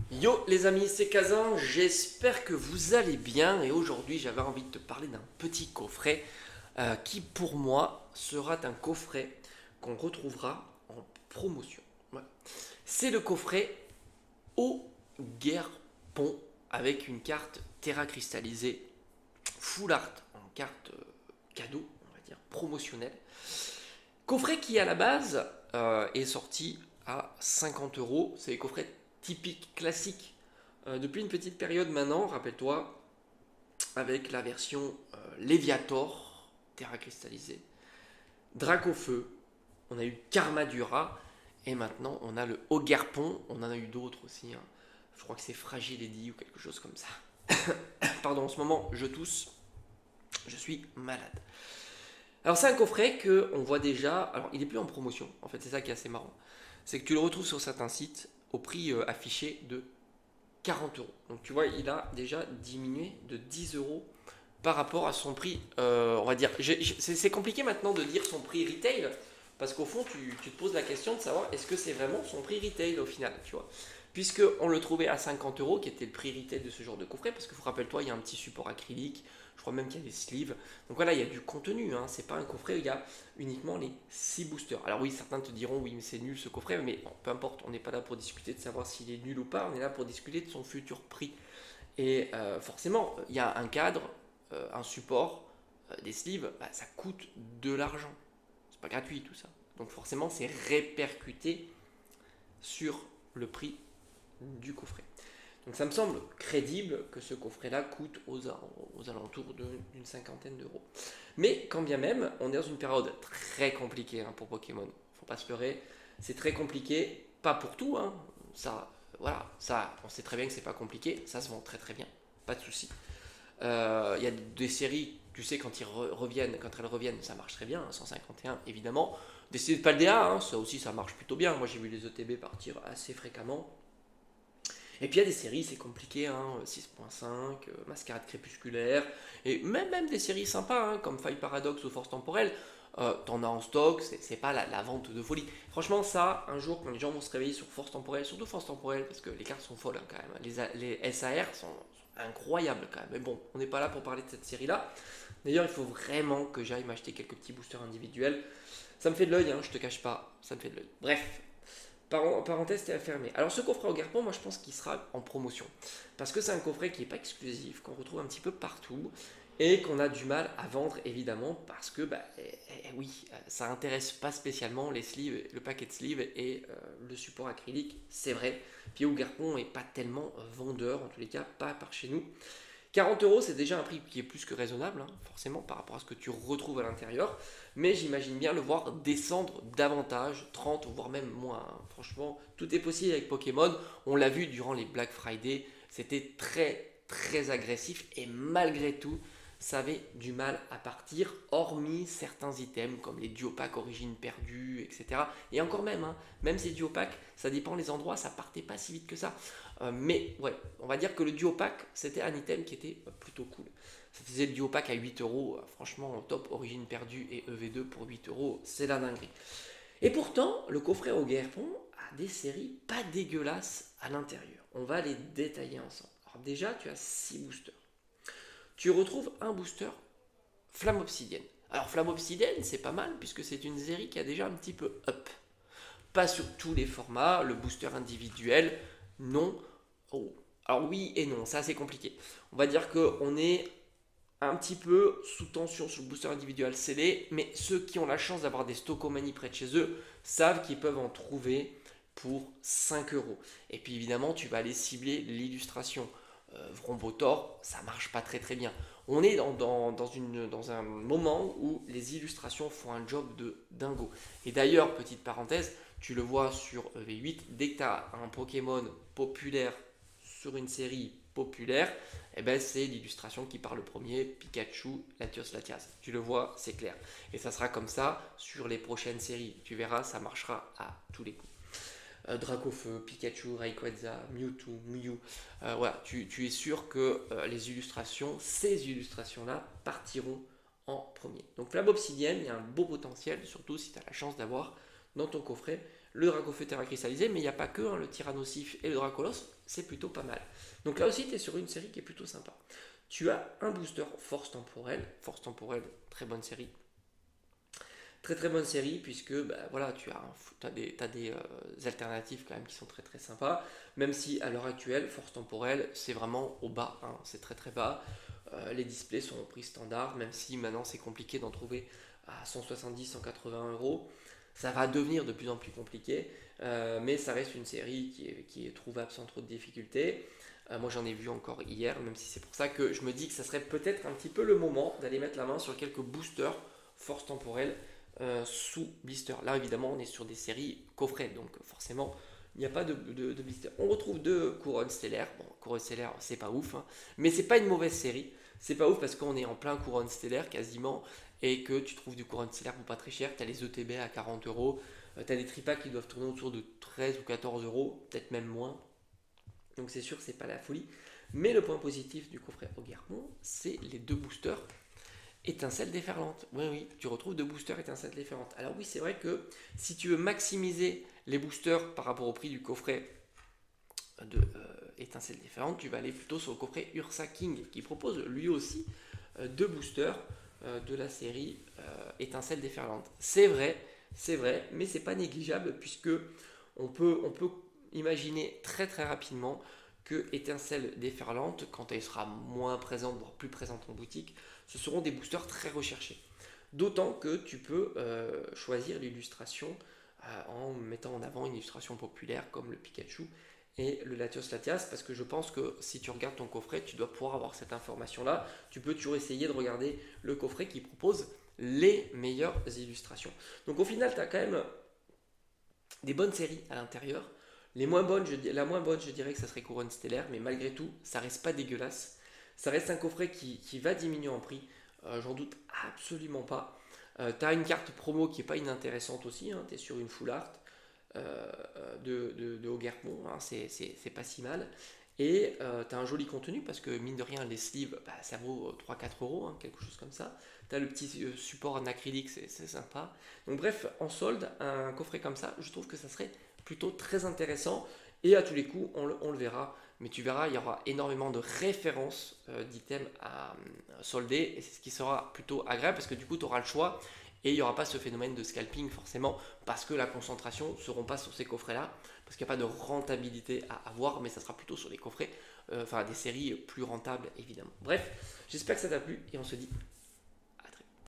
Yo les amis, c'est Kazan, j'espère que vous allez bien et aujourd'hui j'avais envie de te parler d'un petit coffret qui pour moi sera un coffret qu'on retrouvera en promotion. Ouais. C'est le coffret Au Guerpont avec une carte Terra cristallisée full art en carte cadeau, on va dire promotionnelle. Coffret qui à la base est sorti à 50 euros. C'est les coffrets typiques, classiques depuis une petite période maintenant, rappelle-toi, avec la version Léviator, Terra cristallisée, Dracofeu, on a eu Karmadura, et maintenant on a le Ogerpon, on en a eu d'autres aussi, hein. Je crois que c'est Fragile Eddy ou quelque chose comme ça. Pardon, en ce moment je tousse, je suis malade. Alors c'est un coffret que on voit déjà, alors il est plus en promotion, en fait c'est ça qui est assez marrant, c'est que tu le retrouves sur certains sites au prix affiché de 40 euros. Donc tu vois, il a déjà diminué de 10 euros par rapport à son prix, on va dire. C'est compliqué maintenant de dire son prix retail, parce qu'au fond, tu te poses la question de savoir est-ce que c'est vraiment son prix retail au final, tu vois. Puisqu'on le trouvait à 50 euros, qui était le prix retail de ce genre de coffret, parce que rappelle-toi, il y a un petit support acrylique, je crois même qu'il y a des sleeves. Donc voilà, il y a du contenu, hein. C'est pas un coffret où il y a uniquement les 6 boosters. Alors oui, certains te diront, oui, mais c'est nul ce coffret, mais bon, peu importe, on n'est pas là pour discuter de savoir s'il est nul ou pas, on est là pour discuter de son futur prix. Et forcément, il y a un cadre, un support, des sleeves, bah, ça coûte de l'argent. C'est pas gratuit tout ça. Donc forcément, c'est répercuté sur le prix du coffret. Donc ça me semble crédible que ce coffret-là coûte aux alentours d'une cinquantaine d'euros. Mais quand bien même, on est dans une période très compliquée hein, pour Pokémon. Faut pas se leurrer, c'est très compliqué, pas pour tout, hein. Ça, voilà, ça, on sait très bien que c'est pas compliqué, ça se vend très très bien, pas de souci. Il y a des séries, tu sais, quand elles reviennent, ça marche très bien, hein, 151 évidemment. Des séries de Paldea, hein, ça aussi ça marche plutôt bien. Moi j'ai vu les ETB partir assez fréquemment. Et puis il y a des séries, c'est compliqué, hein, 6.5, Mascarade crépusculaire, et même des séries sympas, hein, comme Faille Paradox ou Force temporelle, t'en as en stock, c'est pas la vente de folie. Franchement, ça, un jour, quand les gens vont se réveiller sur Force temporelle, surtout Force temporelle, parce que les cartes sont folles hein, quand même, les SAR sont incroyables quand même, mais bon, on n'est pas là pour parler de cette série-là. D'ailleurs, il faut vraiment que j'aille m'acheter quelques petits boosters individuels. Ça me fait de l'œil, hein, je te cache pas, ça me fait de l'œil. Bref, parenthèse, c'était fermé. Alors ce coffret au Guerpont, moi je pense qu'il sera en promotion. Parce que c'est un coffret qui n'est pas exclusif, qu'on retrouve un petit peu partout et qu'on a du mal à vendre évidemment parce que oui, ça intéresse pas spécialement les sleeves, le paquet de sleeves et le support acrylique, c'est vrai. Puis au Guerpont est pas tellement vendeur, en tous les cas pas par chez nous. 40 euros, c'est déjà un prix qui est plus que raisonnable, hein, forcément, par rapport à ce que tu retrouves à l'intérieur. Mais j'imagine bien le voir descendre davantage, 30 voire même moins, hein. Franchement, tout est possible avec Pokémon. On l'a vu durant les Black Friday, c'était très très agressif et malgré tout, ça avait du mal à partir, hormis certains items comme les duopacks origine perdue, etc. Et encore même, hein, même ces duopacks, ça dépend les endroits, ça partait pas si vite que ça. Mais ouais, on va dire que le duo pack, c'était un item qui était plutôt cool. Ça faisait le duo pack à 8 euros, franchement, top, origine perdue et EV2 pour 8 euros, c'est la dinguerie. Et pourtant, le coffret au Guerpont a des séries pas dégueulasses à l'intérieur. On va les détailler ensemble. Alors déjà, tu as 6 boosters. Tu retrouves un booster Flamme Obsidienne. Alors Flamme Obsidienne, c'est pas mal puisque c'est une série qui a déjà un petit peu up. Pas sur tous les formats, le booster individuel, non. Oh. Alors oui et non, c'est assez compliqué. On va dire qu'on est un petit peu sous tension sur le booster individuel scellé, mais ceux qui ont la chance d'avoir des Stockomanie près de chez eux savent qu'ils peuvent en trouver pour 5 euros. Et puis évidemment, tu vas aller cibler l'illustration. Vrombotor, ça marche pas très très bien. On est dans un moment où les illustrations font un job de dingo. Et d'ailleurs, petite parenthèse, tu le vois sur V8, dès que tu as un Pokémon populaire sur une série populaire, eh ben c'est l'illustration qui parle le premier, Pikachu, Latios Latias. Tu le vois, c'est clair. Et ça sera comme ça sur les prochaines séries. Tu verras, ça marchera à tous les coups. Dracofeu, Pikachu, Rayquaza, Mewtwo, Mew. Voilà, tu es sûr que les illustrations, ces illustrations-là, partiront en premier. Donc Flamme Obsidienne, il y a un beau potentiel, surtout si tu as la chance d'avoir dans ton coffret le Dracofeu Terra cristallisé, mais il n'y a pas que, hein, le Tyrannosif et le Dracolos, c'est plutôt pas mal. Donc là aussi, tu es sur une série qui est plutôt sympa. Tu as un booster Force temporelle, très bonne série. Très très bonne série, puisque bah, voilà, tu as des alternatives quand même qui sont très très sympas, même si à l'heure actuelle, Force temporelle, c'est vraiment au bas, hein, c'est très très bas. Les displays sont au prix standard, même si maintenant c'est compliqué d'en trouver à 170-180 euros. Ça va devenir de plus en plus compliqué, mais ça reste une série qui est trouvable sans trop de difficultés. Moi j'en ai vu encore hier, même si c'est pour ça que je me dis que ça serait peut-être un petit peu le moment d'aller mettre la main sur quelques boosters Force temporelle sous blister. Là évidemment on est sur des séries coffrets, donc forcément il n'y a pas de blister. On retrouve deux couronnes stellaires. Bon, couronne stellaire c'est pas ouf, hein, mais c'est pas une mauvaise série. C'est pas ouf parce qu'on est en plein couronne stellaire quasiment, et que tu trouves du couronne stellaire pour pas très cher. Tu as les ETB à 40 euros, tu as des tripacks qui doivent tourner autour de 13 ou 14 euros, peut-être même moins. Donc c'est sûr, c'est pas la folie. Mais le point positif du coffret Ogermont, c'est les deux boosters étincelles déferlantes. Oui, oui, tu retrouves deux boosters étincelles déferlantes. Alors oui, c'est vrai que si tu veux maximiser les boosters par rapport au prix du coffret de étincelles déferlantes, tu vas aller plutôt sur le coffret Ursa King, qui propose lui aussi deux boosters de la série étincelles déferlantes. C'est vrai, mais c'est pas négligeable, puisque on peut imaginer très très rapidement que étincelle déferlante, quand elle sera moins présente, voire plus présente en boutique, ce seront des boosters très recherchés. D'autant que tu peux choisir l'illustration en mettant en avant une illustration populaire comme le Pikachu et le Latios Latias, parce que je pense que si tu regardes ton coffret, tu dois pouvoir avoir cette information-là. Tu peux toujours essayer de regarder le coffret qui propose les meilleures illustrations. Donc au final, tu as quand même des bonnes séries à l'intérieur. La moins bonne, je dirais que ça serait Couronne Stellaire, mais malgré tout, ça reste pas dégueulasse. Ça reste un coffret qui va diminuer en prix, j'en doute absolument pas. Tu as une carte promo qui est pas inintéressante aussi, hein, tu es sur une full art de Ogermont, hein, c'est pas si mal. Et tu as un joli contenu parce que mine de rien, les sleeves, bah, ça vaut 3-4 euros, hein, quelque chose comme ça. Tu as le petit support en acrylique, c'est sympa. Donc bref, en solde, un coffret comme ça, je trouve que ça serait plutôt très intéressant. Et à tous les coups, on le verra. Mais tu verras, il y aura énormément de références d'items à solder. Et c'est ce qui sera plutôt agréable parce que du coup, tu auras le choix. Et il n'y aura pas ce phénomène de scalping forcément, parce que la concentration ne seront pas sur ces coffrets-là, parce qu'il n'y a pas de rentabilité à avoir, mais ça sera plutôt sur les coffrets, enfin des séries plus rentables évidemment. Bref, j'espère que ça t'a plu et on se dit